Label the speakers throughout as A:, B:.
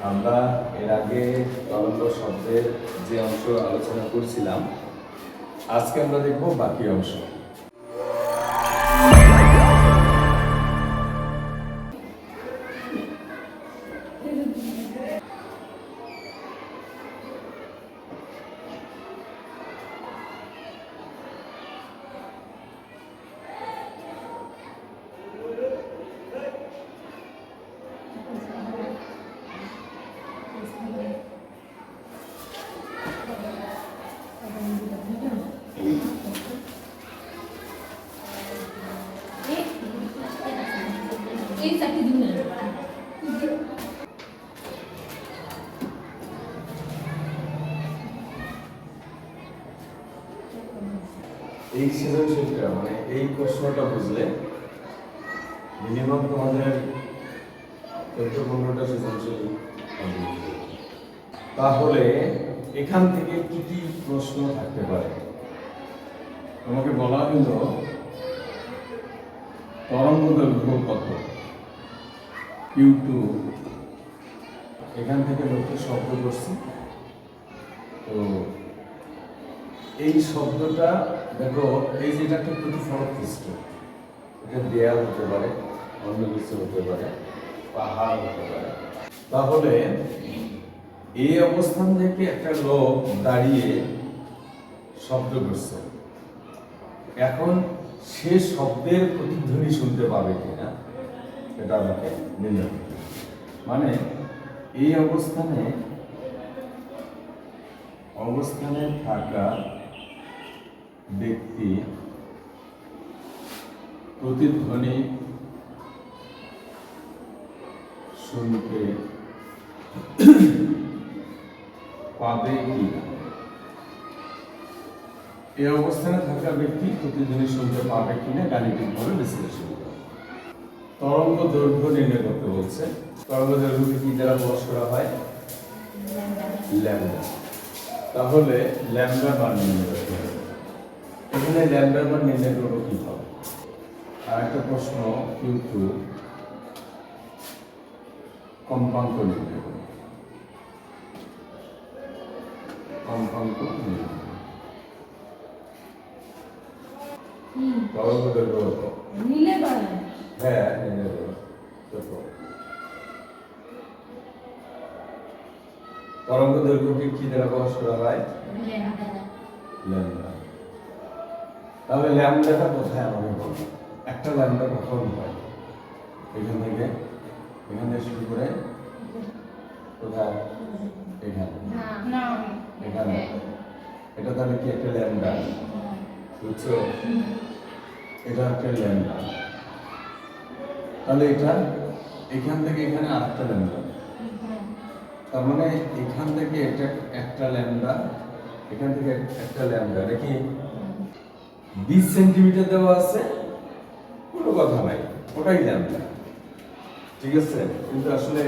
A: আমরা এর আগে তরঙ্গ শব্দের যে অংশ আলোচনা করছিলাম, আজকে আমরা দেখব বাকি অংশ। এই সৃজনশীলটা মানে এই প্রশ্নটা বুঝলে মিনিমাম তোমাদের ১৪-১৫টা সৃজনশীল তাহলে এখান থেকে কি কি প্রশ্ন থাকতে পারে। তোমাকে বলা হলো তরঙ্গ দৈর্ঘ্য কত, Q2, এখান থেকে লক্ষ্য শব্দ করছি। তো এই শব্দটা দেখো, এই যেটা একটা প্রতিফলক পৃষ্ঠ, এটা দেয়াল হতে পারে, অন্য কিছু হতে পারে, পাহাড় হতে পারে। তাহলে এই অবস্থান থেকে একটা লোক দাঁড়িয়ে শব্দ করছে, এখন সে শব্দের প্রতিধ্বনি শুনতে পাবে কিনা এটা আমাকে নির্ণয় করতে হবে। মানে এই অবস্থানে থাকা ব্যক্তি প্রতিধ্বনি শুনতে পাবে কিনা, এই অবস্থানে থাকা ব্যক্তি প্রতিধ্বনি শুনতে পাবে কিনা গাণিতিকভাবে বিশ্লেষণ করে তরঙ্গ দৈর্ঘ্য নির্ণয় করতে বলছে। তরঙ্গ দৈর্ঘ্যকে কি দ্বারা প্রকাশ করা হয়? ল্যামডা। তাহলে ল্যামডা মান নির্ণয় করতে হবে। এখানে ল্যামডা মান নির্ণয় করবো কিভাবে? আর একটা প্রশ্ন, Q2 কম্পাঙ্ক নির্ণয় করব। কম্পাঙ্ক নির্ণয় তরঙ্গ দৈর্ঘ্য কত? হ্যাঁ, নির্ণয় করব। তরঙ্গ দৈর্ঘ্যকে কি দ্বারা প্রকাশ করা হয়? ল্যামডা। তাহলে ল্যামডাটা কোথায় আমাকে বলবো? একটা ল্যামডা কখন হয়? এখান থেকে শুরু করে কোথায়? এখানে। এটা তাহলে কি একটা ল্যামডা? বুঝছো? এটা একটা ল্যামডা। তাহলে এটা এখান থেকে এখানে আরেকটা ল্যামডা। তার মানে এখান থেকে এটা একটা ল্যামডা, এখান থেকে একটা ল্যামডা। দেখি 20 সেন্টিমিটার দেওয়া আছে, কোনো কথা নাই, ওটাই ল্যামডা। ঠিক আছে? কিন্তু আসলে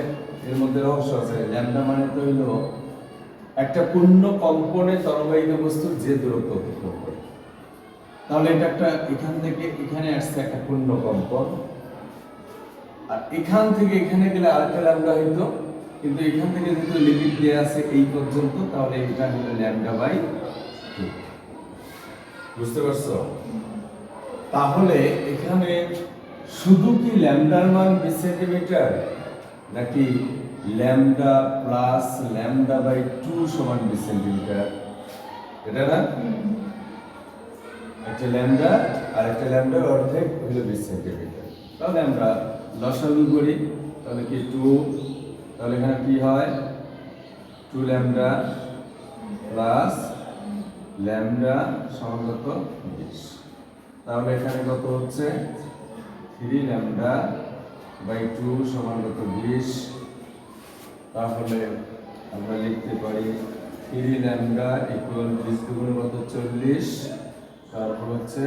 A: এর মধ্যে রহস্য আছে। ল্যামডা মানে তো হইলো একটা পূর্ণ কম্পনে তরঙ্গায়িত বস্তুর যে দূরত্ব অতিক্রম করে। তাহলে এটা একটা এখান থেকে এখানে আসছে একটা পূর্ণ কম্পন, আর এখান থেকে এখানে গেলে আরেকটা ল্যামডা হইতো, কিন্তু এখান থেকে যেহেতু লিমিট দেওয়া আছে এই পর্যন্ত, তাহলে এটা হলো ল্যামডা বাই 2। বুঝতে পারছো? তাহলে এখানে শুধু কি ল্যামডার মান 20 সেন্টিমিটার, নাকি ল্যামডা প্লাস ল্যামডা বাই 2 সমান 20 সেন্টিমিটার? এটা না, একটা ল্যামডা আর একটা ল্যামডার অর্ধেক হলো 20 সেন্টিমিটার। তাহলে আমরা লসাগু করি, তাহলে কি 2, তাহলে এখানে কি হয়? 2 ল্যামডা প্লাস ল্যামডা সমান কত? 20। তাহলে এখানে কত হচ্ছে? 3 ল্যামডা বাই 2 সমান কত? 20। তাহলে আমরা লিখতে পারি 3 ল্যামডা ইকুয়াল 20 দুগুণ কত? 40। তারপর হচ্ছে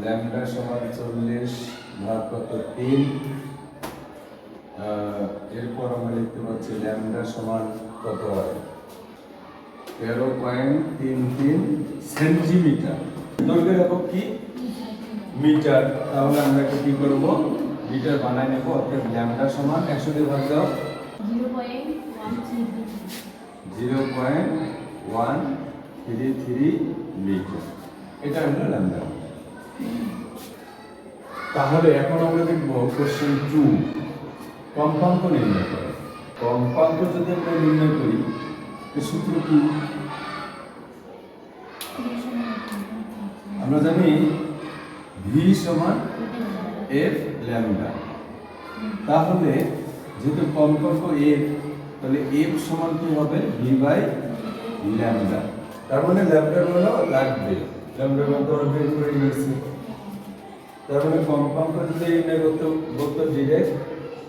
A: ল্যামডা সমান 40 ভাগ কত? 3। এরপর আমরা লিখতে পাচ্ছি ল্যামডা সমান কত হয়? 13.33 সেন্টিমিটার। দৈর্ঘ্যের একক কি? মিটার। তাহলে আমরা এটা কি করব? মিটার বানাই নেব। অর্থাৎ ল্যামডা সমান 100 দিয়ে ভাগ দাও। 0.9 0.133 মিটার, এটা হলো ল্যামডা। তাহলে এখন আমরা দেখব কোশ্চেন 2, কম্পাঙ্ক নির্ণয় করো। কম্পাঙ্ক যদি আমরা নির্ণয় করি এর সূত্র কি? আমরা জানি v সমান f ল্যামডা। তাহলে যেহেতু কম্পাঙ্ক f, তাহলে f সমান কি হবে? v by lambda. তার মানে ল্যামডার মান লাগবে, ল্যামডার মান তো আমরা বের করে নিয়েছি। তার মানে কম্পাঙ্ক যদি নির্ণয় করতে ডিরেক্ট,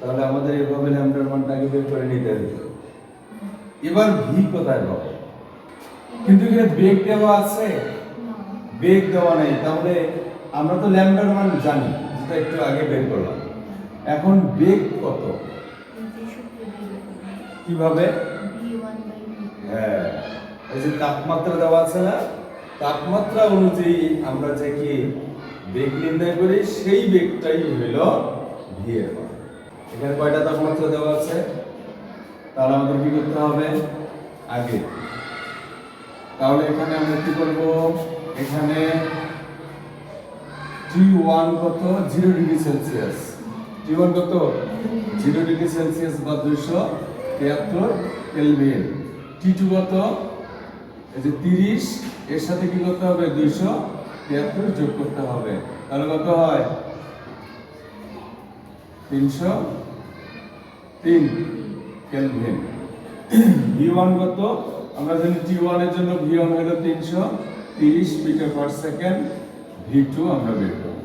A: তাহলে আমাদের এভাবে ল্যামডার মানটাকে বের করে নিতে হবে। এবার v কোথায় পাবো? কিন্তু এখানে বেগ দেওয়া আছে, বেগ দেওয়া নেই। তাহলে আমরা তো ল্যামডার মান জানি, যেটা একটু আগে বের করলাম। এখন বেগ কত? কিভাবে? হ্যাঁ, এই যে তাপমাত্রা দেওয়া আছে না, তাপমাত্রা অনুযায়ী আমরা যে কি বেগ নির্ণয় করি, সেই বেগটাই হইল v এর মান। এখানে কয়টা তাপমাত্রা দেওয়া আছে? তাহলে আমাদের কি করতে হবে আগে? তাহলে এখানে আমরা কি করব? এখানে T1 কত? 0 ডিগ্রি সেলসিয়াস। T1 কত? 0 ডিগ্রি সেলসিয়াস বা 273 কেলভিন। T2 কত? এই যে 30, এর সাথে কি করতে হবে? 273 যোগ করতে হবে। তাহলে কত হয়? 303 কেলভিন। V1 কত? আমরা জানি T1 এর জন্য V1 হলো 330 মিটার পার সেকেন্ড। V2 আমরা বের করব,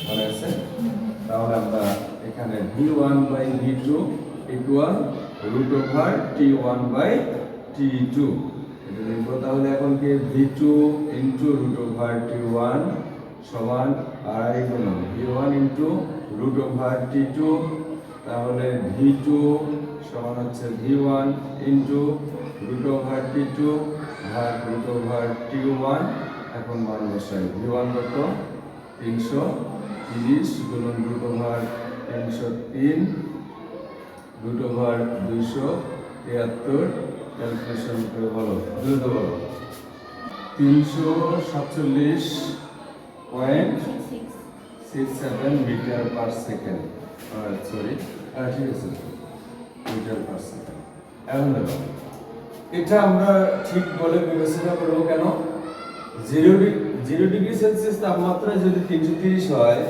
A: মনে আছে? তাহলে আমরা এখানে V1 by V2 equal √T1 by T2 এটা লিখব। তাহলে এখন কি V2 ইনটু √T1 সমান আড়াই গুণন V1 ইনটু √T2। তাহলে V2 সমান হচ্ছে V1 ইনটু √T2 ভাগ √T1। এখন মান বসাই। V1 কত? 330 গুণন √303 √273। ক্যালকুলেশন করে বলো, দ্রুত বলো। 337.67 মিটার পার সেকেন্ড। সরি, ঠিক আছে, মিটার পার সেকেন্ড। এখন দেখো, এটা আমরা ঠিক বলে বিবেচনা করবো কেন? 0 ডিগ্রি সেলসিয়াস তাপমাত্রায় যদি 330 হয়,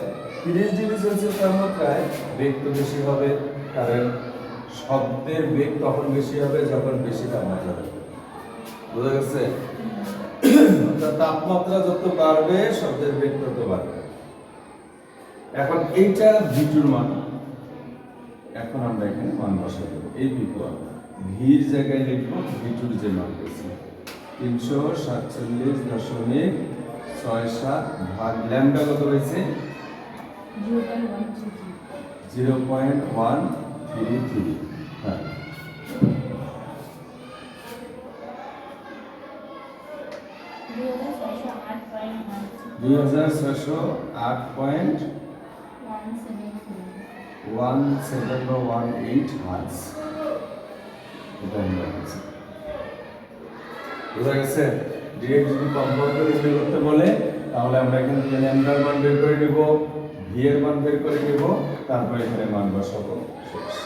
A: 30 ডিগ্রি সেলসিয়াস তাপমাত্রায় বেগ তো বেশি হবে, কারণ শব্দের বেগ তখন বেশি হবে যখন বেশি তাপমাত্রা হবে। বুঝা গেছে? তাপমাত্রা যত বাড়বে শব্দের বেগ তত বাড়বে। এখন এইটা V2 মান, এখন আমরা এখানে মান বসাবো। এই ভির জায়গায় লিখবো V2 যে মান পেয়েছি 347.67 ভাগ ল্যামডা কত হয়েছে? 0.133। হ্যাঁ, 2608.1718 হার্টজ। এটা আমরা আছে। বুঝা গেছে? ডিরেক্ট যদি কম্পাঙ্ক নির্ণয় করতে বলে, তাহলে আমরা এখান থেকে ল্যামডার মান বের করে নিব, ভি এর মান বের করে নিব, তারপর এখানে মান বসাবো। শেষ।